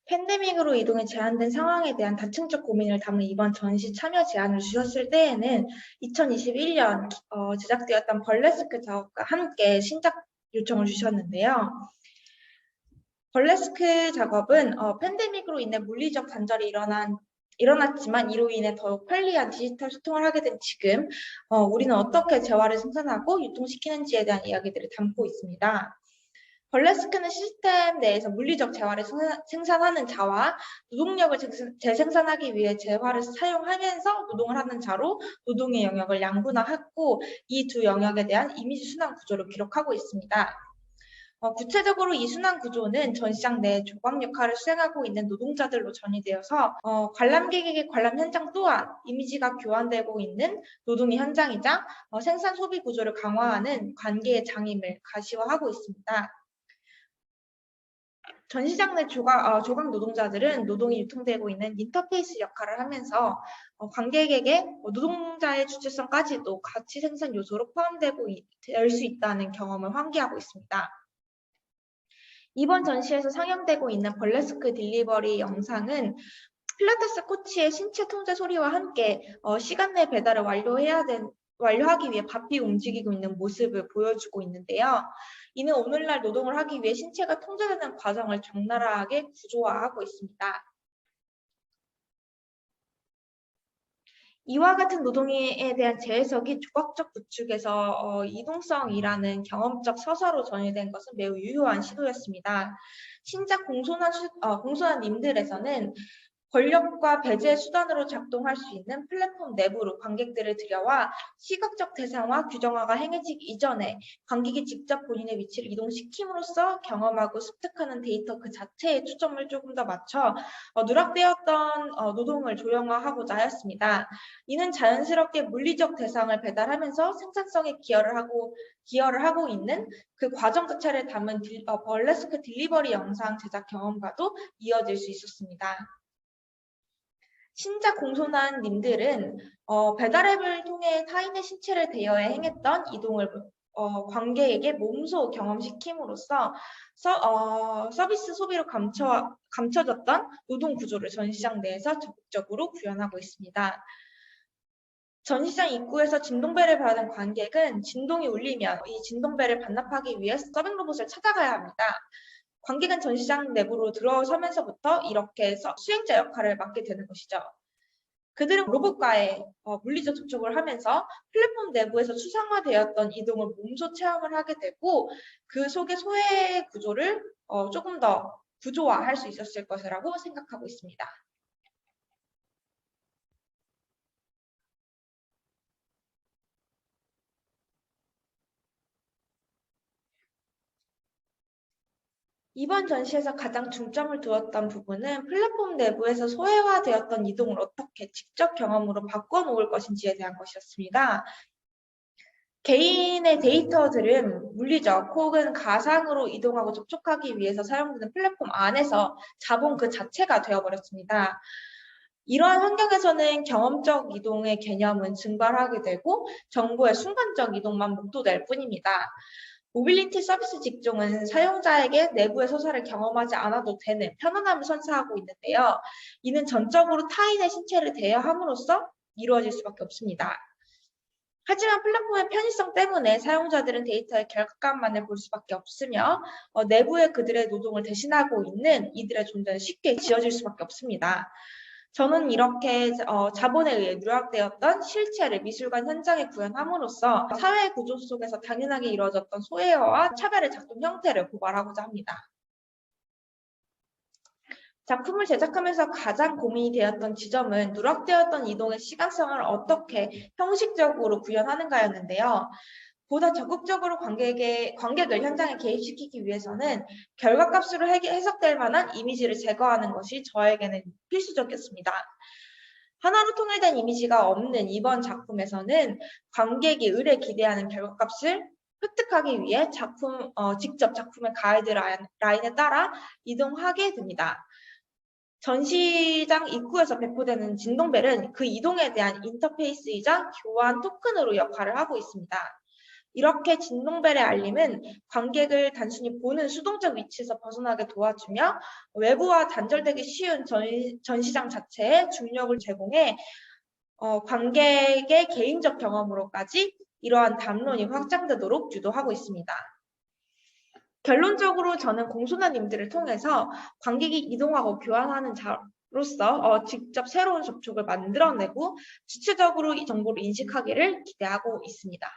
팬데믹으로 이동이 제한된 상황에 대한 다층적 고민을 담은 이번 전시 참여 제안을 주셨을 때에는 2021년 제작되었던 벌레스크 작업과 함께 신작 요청을 주셨는데요. 벌레스크 작업은 팬데믹으로 인해 물리적 단절이 일어났지만 이로 인해 더욱 편리한 디지털 소통을 하게 된 지금 우리는 어떻게 재화를 생산하고 유통시키는지에 대한 이야기들을 담고 있습니다. 벌레스크는 시스템 내에서 물리적 재화를 생산하는 자와 노동력을 재생산하기 위해 재화를 사용하면서 노동을 하는 자로 노동의 영역을 양분화하고 이 두 영역에 대한 이미지 순환 구조를 기록하고 있습니다. 구체적으로 이 순환 구조는 전시장 내 조각 역할을 수행하고 있는 노동자들로 전이되어서 관람객에게 관람 현장 또한 이미지가 교환되고 있는 노동의 현장이자 생산 소비 구조를 강화하는 관계의 장임을 가시화하고 있습니다. 전시장 내 조각 노동자들은 노동이 유통되고 있는 인터페이스 역할을 하면서 관객에게 노동자의 주체성까지도 가치 생산 요소로 포함되고 될 수 있다는 경험을 환기하고 있습니다. 이번 전시에서 상영되고 있는 벌레스크 딜리버리 영상은 필라테스 코치의 신체 통제 소리와 함께 시간 내 배달을 완료하기 위해 바삐 움직이고 있는 모습을 보여주고 있는데요. 이는 오늘날 노동을 하기 위해 신체가 통제되는 과정을 적나라하게 구조화하고 있습니다. 이와 같은 노동에 대한 재해석이 조각적 구축에서 이동성이라는 경험적 서사로 전이된 것은 매우 유효한 시도였습니다. 신작 공손한 님들에서는 권력과 배제의 수단으로 작동할 수 있는 플랫폼 내부로 관객들을 들여와 시각적 대상화, 규정화가 행해지기 이전에 관객이 직접 본인의 위치를 이동시킴으로써 경험하고 습득하는 데이터 그 자체에 초점을 조금 더 맞춰 누락되었던 노동을 조형화하고자 하였습니다. 이는 자연스럽게 물리적 대상을 배달하면서 생산성에 기여를 하고 있는 그 과정 자체를 담은 벌레스크 딜리버리 영상 제작 경험과도 이어질 수 있었습니다. 신작 공손한 님들은 배달앱을 통해 타인의 신체를 대여해 행했던 이동을 관객에게 몸소 경험시킴으로써 서비스 소비로 감춰졌던 노동 구조를 전시장 내에서 적극적으로 구현하고 있습니다. 전시장 입구에서 진동벨을 받은 관객은 진동이 울리면 이 진동벨을 반납하기 위해 서빙 로봇을 찾아가야 합니다. 관객은 전시장 내부로 들어서면서부터 이렇게 수행자 역할을 맡게 되는 것이죠. 그들은 로봇과의 물리적 접촉을 하면서 플랫폼 내부에서 추상화되었던 이동을 몸소 체험을 하게 되고 그 속의 소외 구조를 조금 더 구조화할 수 있었을 것이라고 생각하고 있습니다. 이번 전시에서 가장 중점을 두었던 부분은 플랫폼 내부에서 소외화되었던 이동을 어떻게 직접 경험으로 바꿔놓을 것인지에 대한 것이었습니다. 개인의 데이터들은 물리적 혹은 가상으로 이동하고 접촉하기 위해서 사용되는 플랫폼 안에서 자본 그 자체가 되어버렸습니다. 이러한 환경에서는 경험적 이동의 개념은 증발하게 되고 정보의 순간적 이동만 목도될 뿐입니다. 모빌리티 서비스 직종은 사용자에게 내부의 서사를 경험하지 않아도 되는 편안함을 선사하고 있는데요. 이는 전적으로 타인의 신체를 대여함으로써 이루어질 수밖에 없습니다. 하지만 플랫폼의 편의성 때문에 사용자들은 데이터의 결과값만을 볼 수밖에 없으며 내부의 그들의 노동을 대신하고 있는 이들의 존재는 쉽게 지어질 수밖에 없습니다. 저는 이렇게 자본에 의해 누락되었던 실체를 미술관 현장에 구현함으로써 사회 구조 속에서 당연하게 이루어졌던 소외와 차별의 작동 형태를 고발하고자 합니다. 작품을 제작하면서 가장 고민이 되었던 지점은 누락되었던 이동의 시각성을 어떻게 형식적으로 구현하는가였는데요. 보다 적극적으로 관객을 현장에 개입시키기 위해서는 결과값으로 해석될 만한 이미지를 제거하는 것이 저에게는 필수적이었습니다. 하나로 통일된 이미지가 없는 이번 작품에서는 관객이 을에 기대하는 결과값을 획득하기 위해 직접 작품의 가이드 라인에 따라 이동하게 됩니다. 전시장 입구에서 배포되는 진동벨은 그 이동에 대한 인터페이스이자 교환 토큰으로 역할을 하고 있습니다. 이렇게 진동벨의 알림은 관객을 단순히 보는 수동적 위치에서 벗어나게 도와주며 외부와 단절되기 쉬운 전시장 자체에 중력을 제공해 관객의 개인적 경험으로까지 이러한 담론이 확장되도록 유도하고 있습니다. 결론적으로 저는 공손한 임대를 통해서 관객이 이동하고 교환하는 자로서 직접 새로운 접촉을 만들어내고 주체적으로 이 정보를 인식하기를 기대하고 있습니다.